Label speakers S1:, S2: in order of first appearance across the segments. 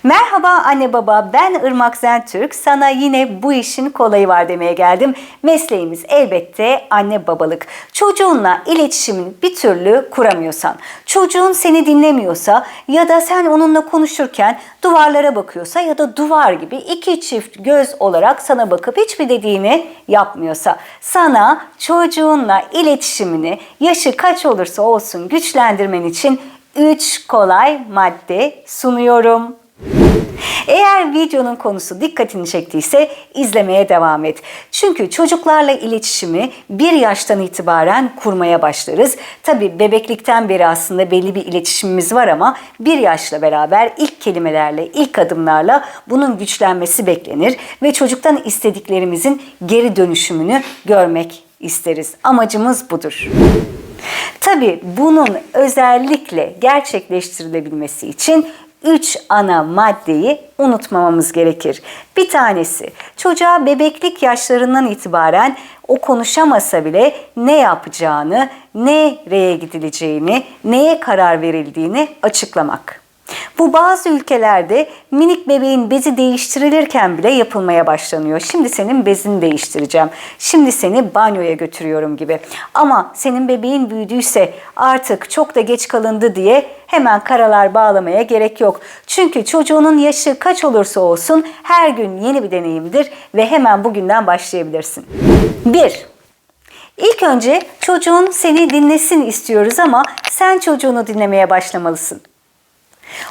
S1: Merhaba anne baba, ben Irmak Zentürk. Sana yine bu işin kolayı var demeye geldim. Mesleğimiz elbette anne babalık. Çocuğunla iletişimini bir türlü kuramıyorsan, çocuğun seni dinlemiyorsa ya da sen onunla konuşurken duvarlara bakıyorsa ya da duvar gibi iki çift göz olarak sana bakıp hiçbir dediğini yapmıyorsa, sana çocuğunla iletişimini yaşı kaç olursa olsun güçlendirmen için 3 kolay madde sunuyorum. Eğer videonun konusu dikkatini çektiyse izlemeye devam et. Çünkü çocuklarla iletişimi 1 yaştan itibaren kurmaya başlarız. Tabii bebeklikten beri aslında belli bir iletişimimiz var ama 1 yaşla beraber ilk kelimelerle, ilk adımlarla bunun güçlenmesi beklenir ve çocuktan istediklerimizin geri dönüşümünü görmek isteriz. Amacımız budur. Tabii bunun özellikle gerçekleştirilebilmesi için 3 ana maddeyi unutmamamız gerekir. Bir tanesi, çocuğa bebeklik yaşlarından itibaren o konuşamasa bile ne yapacağını, nereye gidileceğini, neye karar verildiğini açıklamak. Bu bazı ülkelerde minik bebeğin bezi değiştirilirken bile yapılmaya başlanıyor. Şimdi senin bezini değiştireceğim. Şimdi seni banyoya götürüyorum gibi. Ama senin bebeğin büyüdüyse artık çok da geç kalındı diye hemen karalar bağlamaya gerek yok. Çünkü çocuğunun yaşı kaç olursa olsun her gün yeni bir deneyimdir ve hemen bugünden başlayabilirsin. 1. İlk önce çocuğun seni dinlesin istiyoruz ama sen çocuğunu dinlemeye başlamalısın.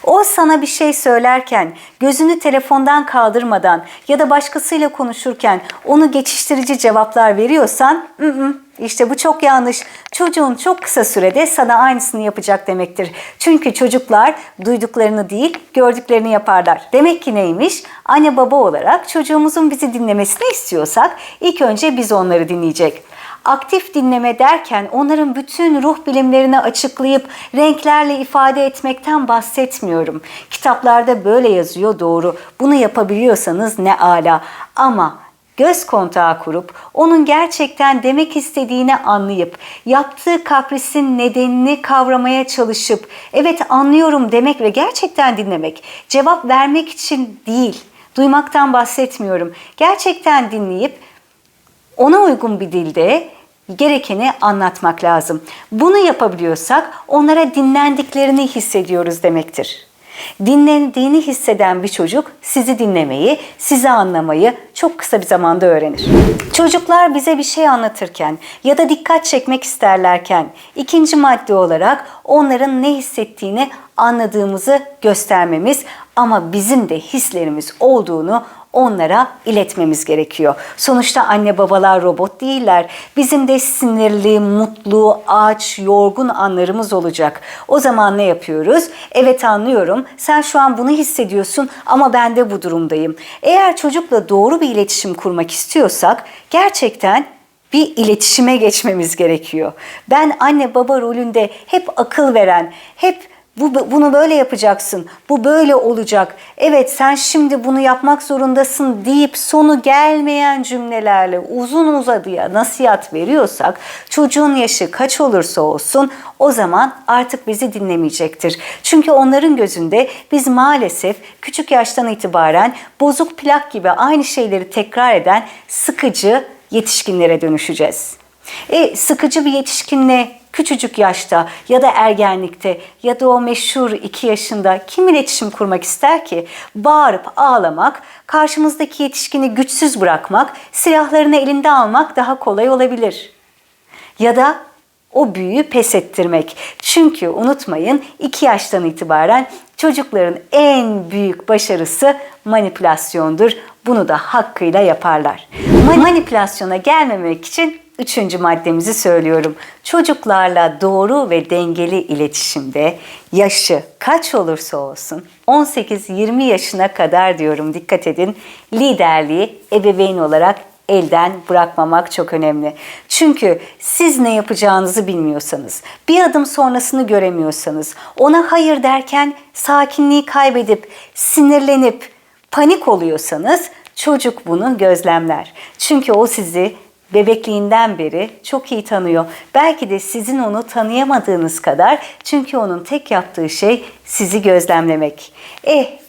S1: O sana bir şey söylerken, gözünü telefondan kaldırmadan ya da başkasıyla konuşurken onu geçiştirici cevaplar veriyorsan, işte bu çok yanlış. Çocuğun çok kısa sürede sana aynısını yapacak demektir. Çünkü çocuklar duyduklarını değil, gördüklerini yaparlar. Demek ki neymiş? Anne baba olarak çocuğumuzun bizi dinlemesini istiyorsak ilk önce biz onları dinleyecek. Aktif dinleme derken onların bütün ruh bilimlerini açıklayıp renklerle ifade etmekten bahsetmiyorum. Kitaplarda böyle yazıyor, doğru. Bunu yapabiliyorsanız ne âlâ. Ama göz kontağı kurup onun gerçekten demek istediğini anlayıp yaptığı kaprisin nedenini kavramaya çalışıp evet anlıyorum demek ve gerçekten dinlemek, cevap vermek için değil, duymaktan bahsetmiyorum. Gerçekten dinleyip ona uygun bir dilde gerekeni anlatmak lazım. Bunu yapabiliyorsak onlara dinlendiklerini hissediyoruz demektir. Dinlendiğini hisseden bir çocuk sizi dinlemeyi, sizi anlamayı çok kısa bir zamanda öğrenir. Çocuklar bize bir şey anlatırken ya da dikkat çekmek isterlerken ikinci madde olarak onların ne hissettiğini anladığımızı göstermemiz ama bizim de hislerimiz olduğunu onlara iletmemiz gerekiyor. Sonuçta anne babalar robot değiller. Bizim de sinirli, mutlu, aç, yorgun anlarımız olacak. O zaman ne yapıyoruz? Evet anlıyorum. Sen şu an bunu hissediyorsun ama ben de bu durumdayım. Eğer çocukla doğru bir iletişim kurmak istiyorsak gerçekten bir iletişime geçmemiz gerekiyor. Ben anne baba rolünde hep akıl veren, hep bunu böyle yapacaksın, bu böyle olacak, evet sen şimdi bunu yapmak zorundasın deyip sonu gelmeyen cümlelerle uzun uzadıya nasihat veriyorsak çocuğun yaşı kaç olursa olsun o zaman artık bizi dinlemeyecektir. Çünkü onların gözünde biz maalesef küçük yaştan itibaren bozuk plak gibi aynı şeyleri tekrar eden sıkıcı yetişkinlere dönüşeceğiz. Sıkıcı bir yetişkinle küçücük yaşta ya da ergenlikte ya da o meşhur 2 yaşında kim iletişim kurmak ister ki? Bağırıp ağlamak, karşımızdaki yetişkini güçsüz bırakmak, silahlarını elinde almak daha kolay olabilir. Ya da o büyüyü pes ettirmek. Çünkü unutmayın 2 yaştan itibaren çocukların en büyük başarısı manipülasyondur. Bunu da hakkıyla yaparlar. Manipülasyona gelmemek için 3. maddemizi söylüyorum. Çocuklarla doğru ve dengeli iletişimde yaşı kaç olursa olsun 18-20 yaşına kadar diyorum, dikkat edin, liderliği ebeveyn olarak elden bırakmamak çok önemli. Çünkü siz ne yapacağınızı bilmiyorsanız, bir adım sonrasını göremiyorsanız, ona hayır derken sakinliği kaybedip, sinirlenip, panik oluyorsanız çocuk bunu gözlemler. Çünkü o sizi bebekliğinden beri çok iyi tanıyor. Belki de sizin onu tanıyamadığınız kadar, çünkü onun tek yaptığı şey sizi gözlemlemek.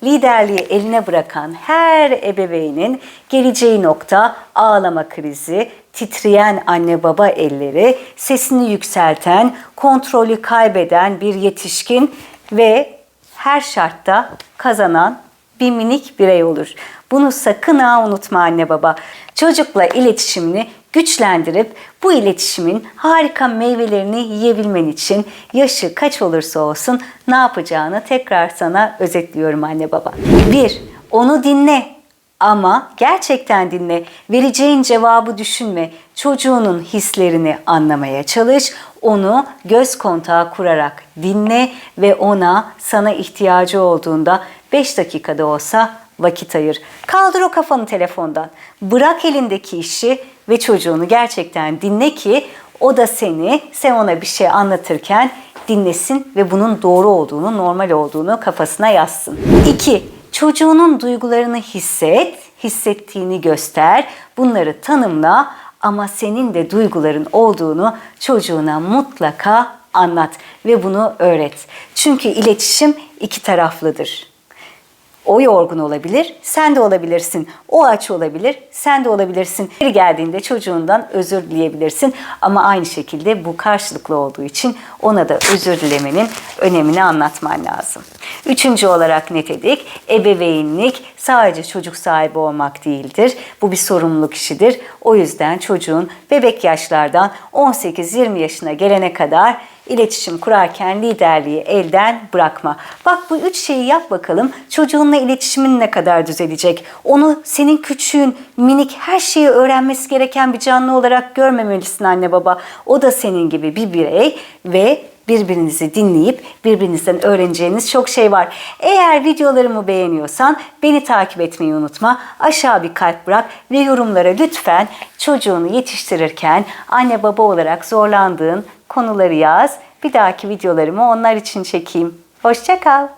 S1: Liderliği eline bırakan her ebeveynin geleceği nokta ağlama krizi, titreyen anne baba elleri, sesini yükselten, kontrolü kaybeden bir yetişkin ve her şartta kazanan bir minik birey olur. Bunu sakın ha unutma anne baba. Çocukla iletişimini güçlendirip bu iletişimin harika meyvelerini yiyebilmen için yaşı kaç olursa olsun ne yapacağını tekrar sana özetliyorum anne baba. 1. Onu dinle. Ama gerçekten dinle. Vereceğin cevabı düşünme. Çocuğunun hislerini anlamaya çalış. Onu göz kontağı kurarak dinle ve ona sana ihtiyacı olduğunda 5 dakikada olsa vakit ayır. Kaldır o kafanı telefondan. Bırak elindeki işi ve çocuğunu gerçekten dinle ki o da sen ona bir şey anlatırken dinlesin ve bunun doğru olduğunu, normal olduğunu kafasına yazsın. 2. Çocuğunun duygularını hissettiğini göster, bunları tanımla ama senin de duyguların olduğunu çocuğuna mutlaka anlat ve bunu öğret. Çünkü iletişim iki taraflıdır. O yorgun olabilir, sen de olabilirsin. O aç olabilir, sen de olabilirsin. Biri geldiğinde çocuğundan özür dileyebilirsin. Ama aynı şekilde bu karşılıklı olduğu için ona da özür dilemenin önemini anlatman lazım. 3. olarak ne dedik? Ebeveynlik sadece çocuk sahibi olmak değildir. Bu bir sorumluluk işidir. O yüzden çocuğun bebek yaşlardan 18-20 yaşına gelene kadar İletişim kurarken liderliği elden bırakma. Bak, bu 3 şeyi yap bakalım. Çocuğunla iletişimin ne kadar düzelecek? Onu senin küçüğün, minik, her şeyi öğrenmesi gereken bir canlı olarak görmemelisin anne baba. O da senin gibi bir birey ve birbirinizi dinleyip birbirinizden öğreneceğiniz çok şey var. Eğer videolarımı beğeniyorsan beni takip etmeyi unutma. Aşağı bir kalp bırak ve yorumlara lütfen çocuğunu yetiştirirken anne baba olarak zorlandığın konuları yaz. Bir dahaki videolarımı onlar için çekeyim. Hoşça kal.